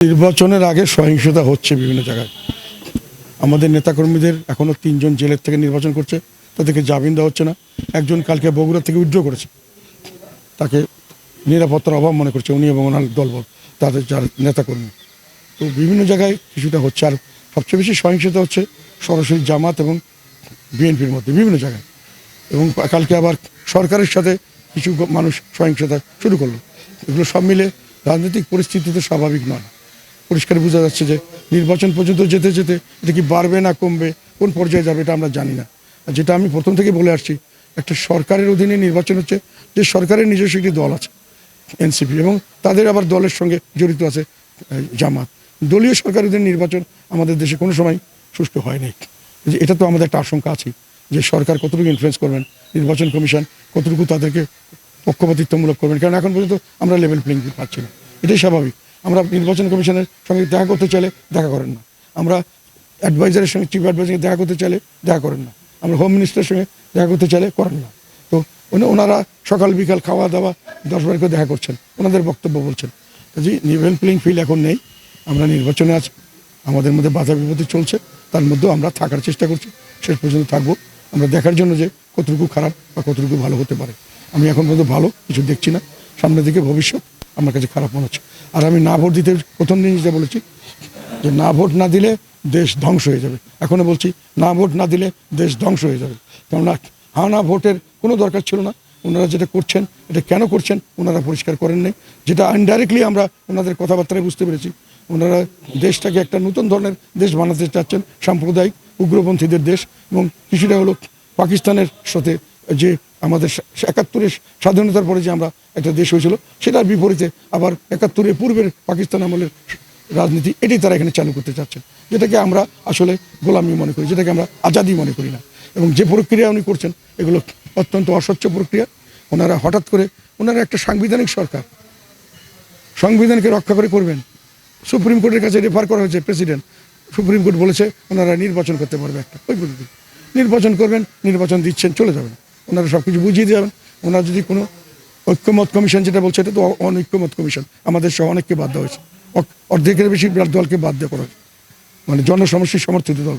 নির্বাচনের আগে সহিংসতা হচ্ছে বিভিন্ন জায়গায়। আমাদের নেতাকর্মীদের এখনও 3 জন জেলের থেকে নির্বাচন করছে, তাদেরকে জামিন দেওয়া হচ্ছে না। একজন কালকে বগুড়া থেকে উইথড্র করেছে, তাকে নিরাপত্তার অভাব মনে করছে উনি এবং ওনার দলবল, তাদের যার নেতাকর্মী। তো বিভিন্ন জায়গায় কিছুটা হচ্ছে। আর সবচেয়ে বেশি সহিংসতা হচ্ছে সরাসরি জামাত এবং বিএনপির মধ্যে বিভিন্ন জায়গায়। এবং কালকে আবার সরকারের সাথে কিছু মানুষ সহিংসতা শুরু করলো। এগুলো সব মিলে রাজনৈতিক পরিস্থিতি তো স্বাভাবিক নয়। পরিষ্কার বোঝা যাচ্ছে যে নির্বাচন পর্যন্ত যেতে যেতে এটা কি বাড়বে না কমবে, কোন পর্যায়ে যাবে এটা আমরা জানি না। আর যেটা আমি প্রথম থেকে বলে আসছি, একটা সরকারের অধীনে নির্বাচন হচ্ছে, যে সরকারের নিজস্ব একটি দল আছে এনসিপি, এবং তাদের আবার দলের সঙ্গে জড়িত আছে জামাত। দলীয় সরকারের অধীনে নির্বাচন আমাদের দেশে কোনো সময় সুষ্ঠু হয় নাই। এটা তো আমাদের একটা আশঙ্কা আছে যে সরকার কতটুকু ইনফ্লুয়েন্স করবেন, নির্বাচন কমিশন কতটুকু তাদেরকে পক্ষপাতিত্বমূলক করবেন, কারণ এখন পর্যন্ত আমরা লেভেল প্লেইং ফিল্ড পাচ্ছি না। এটাই স্বাভাবিক। আমরা নির্বাচন কমিশনের সঙ্গে দেখা করতে চাইলে দেখা করেন না, আমরা অ্যাডভাইজারের সঙ্গে চিফ অ্যাডভাইজারের দেখা করতে চাইলে দেখা করেন না, আমরা হোম মিনিস্টারের সঙ্গে দেখা করতে চাইলে করেন না। তো ওনারা সকাল বিকাল খাওয়া দাওয়া 10-12 করে দেখা করছেন, ওনাদের বক্তব্য বলছেন। কাজে লেভেল প্লেইং ফিল্ড এখন নেই। আমরা নির্বাচনে আছি, আমাদের মধ্যে বাধা বিপত্তি চলছে, তার মধ্যেও আমরা থাকার চেষ্টা করছি, শেষ পর্যন্ত থাকবো। আমরা দেখার জন্য যে কতটুকু খারাপ বা কতটুকু ভালো হতে পারে। আমি এখন পর্যন্ত ভালো কিছু দেখছি না, সামনের দিকে ভবিষ্যৎ আমার কাছে খারাপ মনে হচ্ছে। আর আমি না ভোট দিতে প্রথম দিন যেটা বলেছি যে না ভোট না দিলে দেশ ধ্বংস হয়ে যাবে, এখনও বলছি না ভোট না দিলে দেশ ধ্বংস হয়ে যাবে। কেননা না ভোটের কোনো দরকার ছিল না। ওনারা যেটা করছেন এটা কেন করছেন ওনারা পরিষ্কার করেন নাই, যেটা ইনডাইরেক্টলি আমরা ওনাদের কথাবার্তায় বুঝতে পেরেছি। ওনারা দেশটাকে একটা নতুন ধরনের দেশ বানাতে চাচ্ছেন, সাম্প্রদায়িক উগ্রপন্থীদের দেশ, এবং কিছুটা হলো পাকিস্তানের সাথে যে আমাদের 71-এর স্বাধীনতার পরে যে আমরা একটা দেশ হয়েছিল সেটার বিপরীতে আবার 71-এর পূর্বের পাকিস্তান আমলের রাজনীতি, এটাই তারা এখানে চালু করতে চাচ্ছেন, যেটাকে আমরা আসলে গোলামি মনে করি, যেটাকে আমরা আজাদি মনে করি না। এবং যে প্রক্রিয়া উনি করছেন এগুলো অত্যন্ত অস্বচ্ছ প্রক্রিয়া। ওনারা হঠাৎ করে ওনারা একটা সাংবিধানিক সরকার, সংবিধানকে রক্ষা করে করবেন। সুপ্রিম কোর্টের কাছে রেফার করা হয়েছে প্রেসিডেন্ট, সুপ্রিম কোর্ট বলেছে ওনারা নির্বাচন করতে পারবে, একটা ওই পদ্ধতি নির্বাচন করবেন, নির্বাচন দিচ্ছেন, চলে যাবেন, ওনারা সব কিছু বুঝিয়ে দিয়ে যাবেন। ওনারা যদি কোনো ঐক্যমত কমিশন যেটা বলছে এটা তো অনৈক্যমত কমিশন, আমাদের সহ অনেককে বাদ দেওয়া হয়েছে, অর্ধেকের বেশি দলকে বাদ দেওয়া করা হয়েছে, মানে জনসমষ্টির সমর্থিত দল।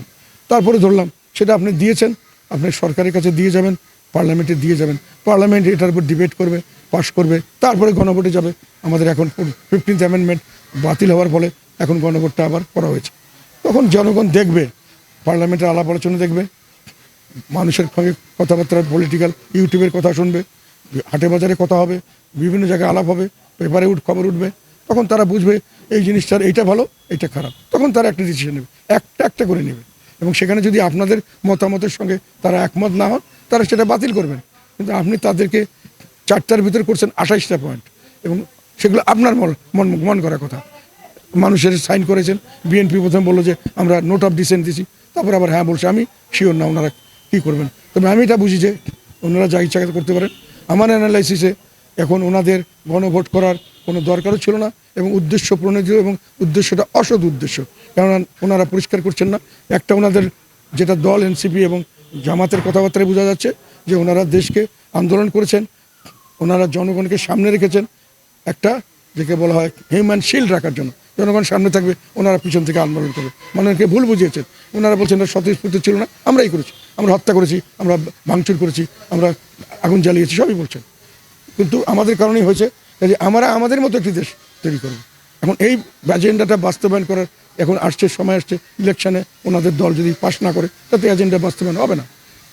তারপরে ধরলাম সেটা আপনি দিয়েছেন, আপনি সরকারের কাছে দিয়ে যাবেন, পার্লামেন্টে দিয়ে যাবেন, পার্লামেন্ট এটার উপর ডিবেট করবে, পাশ করবে, তারপরে গণভোটে যাবে। আমাদের এখন 15th অ্যামেন্ডমেন্ট বাতিল হওয়ার ফলে এখন গণভোটটা আবার করা হয়েছে। তখন জনগণ দেখবে, পার্লামেন্টের আলাপ আলোচনা দেখবে, মানুষের সঙ্গে কথাবার্তা, পলিটিক্যাল ইউটিউবের কথা শুনবে, হাটে বাজারে কথা হবে, বিভিন্ন জায়গায় আলাপ হবে, পেপারে খবর উঠবে, তখন তারা বুঝবে এই জিনিসটার এইটা ভালো এইটা খারাপ, তখন তারা একটা ডিসিশন নেবে, একটা একটা করে নেবে। এবং সেখানে যদি আপনাদের মতামতের সঙ্গে তারা একমত না হন, তারা সেটা বাতিল করবেন। কিন্তু আপনি তাদেরকে 4টার ভিতরে করছেন 28টা পয়েন্ট, এবং সেগুলো আপনার মন করা কথা। মানুষের সাইন করেছেন, বিএনপি প্রথম বললো যে আমরা নোট অফ ডিসেন্ট দিছি, তারপর আবার হ্যাঁ বলছে। আমি শিওর না ওনারা কী করবেন, তবে আমি এটা বুঝি যে ওনারা যা ইচ্ছা করতে পারেন। আমার অ্যানালাইসিসে এখন ওনাদের গণভোট করার কোনো দরকারও ছিল না, এবং উদ্দেশ্য প্রণোদিত, এবং উদ্দেশ্যটা অসৎ উদ্দেশ্য। কেননা ওনারা পরিষ্কার করছেন না। একটা ওনাদের যেটা দল এনসিপি এবং জামাতের কথাবার্তায় বোঝা যাচ্ছে যে ওনারা দেশকে আন্দোলন করেছেন, ওনারা জনগণকে সামনে রেখেছেন একটা, যাকে বলা হয় হিউম্যান শিল্ড রাখার জন্য। জনগণ সামনে থাকবে, ওনারা পিছন থেকে আন্দোলন করবে, মানুষকে ভুল বুঝিয়েছেন। ওনারা বলছেন না স্বতঃস্ফূর্ত ছিল না, আমরাই করেছি, আমরা হত্যা করেছি, আমরা ভাঙচুর করেছি, আমরা আগুন জ্বালিয়েছি, সবই বলছেন। কিন্তু আমাদের কারণেই হয়েছে যে আমরা আমাদের মতো একটি দেশ তৈরি করব। এখন এই এজেন্ডাটা বাস্তবায়ন করার এখন আসছে, সময় আসছে ইলেকশনে। ওনাদের দল যদি পাস না করে তাতে এজেন্ডা বাস্তবায়ন হবে না।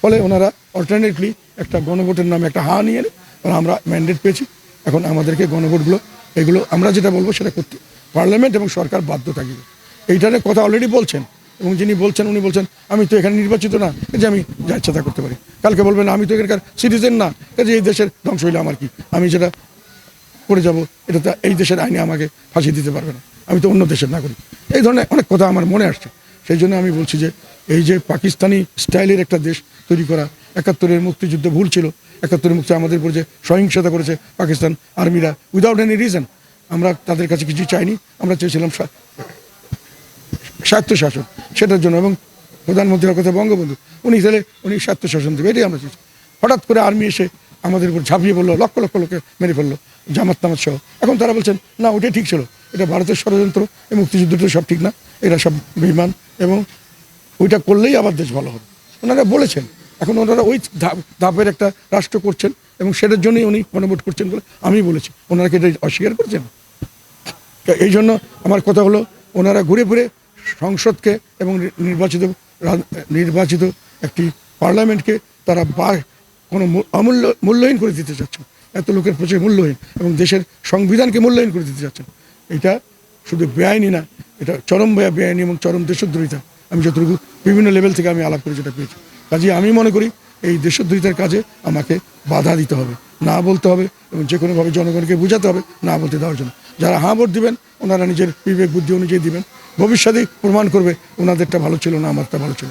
ফলে ওনারা অল্টারনেটলি একটা গণভোটের নামে একটা হা নিয়ে নেন। আমরা ম্যান্ডেট পেয়েছি, এখন আমাদেরকে গণভোটগুলো এগুলো আমরা যেটা বলবো সেটা করতে পার্লামেন্ট এবং সরকার বাধ্য থাকবে। এইটার কথা অলরেডি বলছেন, এবং যিনি বলছেন উনি বলছেন আমি তো এখানে নির্বাচিত না যে আমি যা ইচ্ছা তা করতে পারি। কালকে বলবেন আমি তো এখানকার সিটিজেন না, যে এই দেশের ধ্বংস হইলে আমার কি, আমি যেটা করে যাব এটা তো এই দেশের আইনে আমাকে ফাঁসি দিতে পারবে না, আমি তো অন্য দেশের নাগরিক। এই ধরনের অনেক কথা আমার মনে আসছে। সেই জন্য আমি বলছি যে এই যে পাকিস্তানি স্টাইলের একটা দেশ তৈরি করা, 71-এর মুক্তিযুদ্ধ ভুল ছিল, 71-এর মুক্তি আমাদের উপর যে সহিংসতা করেছে পাকিস্তান আর্মিরা উইদাউট এনি রিজন, আমরা তাদের কাছে কিছু চাইনি, আমরা চেয়েছিলাম স্বায়ত্তশাসন, সেটার জন্য। এবং প্রধানমন্ত্রীর কথা বঙ্গবন্ধু, উনি স্বায়ত্তশাসন দেবে, এটাই আমরা চেয়েছি। হঠাৎ করে আর্মি এসে আমাদের উপর ঝাঁপিয়ে পড়লো, লক্ষ লক্ষ লোকে মেরে ফেললো, জামাত নামাত সহ। এখন তারা বলছেন না ওটাই ঠিক ছিল, এটা ভারতের ষড়যন্ত্র, এই মুক্তিযুদ্ধটা সব ঠিক না, এরা সব বেঈমান, এবং ওইটা করলেই আবার দেশ ভালো হবে ওনারা বলেছেন। এখন ওনারা ওই ধাপের একটা রাষ্ট্র করছেন এবং সেটার জন্যই উনি গণভোট করছেন বলে আমি বলেছি। ওনারা কি এটা অস্বীকার করছেন? এই জন্য আমার কথা হলো, ওনারা ঘুরে ঘুরে সংসদকে এবং নির্বাচিত একটি পার্লামেন্টকে তারা কোনো মূল্যহীন করে দিতে চাচ্ছেন। এত লোকের প্রচুর মূল্যহীন, এবং দেশের সংবিধানকে মূল্যহীন করে দিতে চাচ্ছেন। এটা শুধু বেআইনি না, এটা চরম বেআইনি এবং চরম দেশদ্রোহিতা। আমি যতটুকু বিভিন্ন লেভেল থেকে আমি আলাপ করে যেটা পেয়েছি, কাজে আমি মনে করি এই দেশদ্রোহিতার কাজে আমাকে বাধা দিতে হবে, না বলতে হবে, এবং যে কোনোভাবে জনগণকে বোঝাতে হবে না বলতে দেওয়ার জন্য। যারা হ্যাঁ ভোট দিবেন ওনারা নিজের বিবেক বুদ্ধি অনুযায়ী দিবেন, ভবিষ্যতেই প্রমাণ করবে ওনাদেরটা ভালো ছিল না আমারটা ভালো ছিল।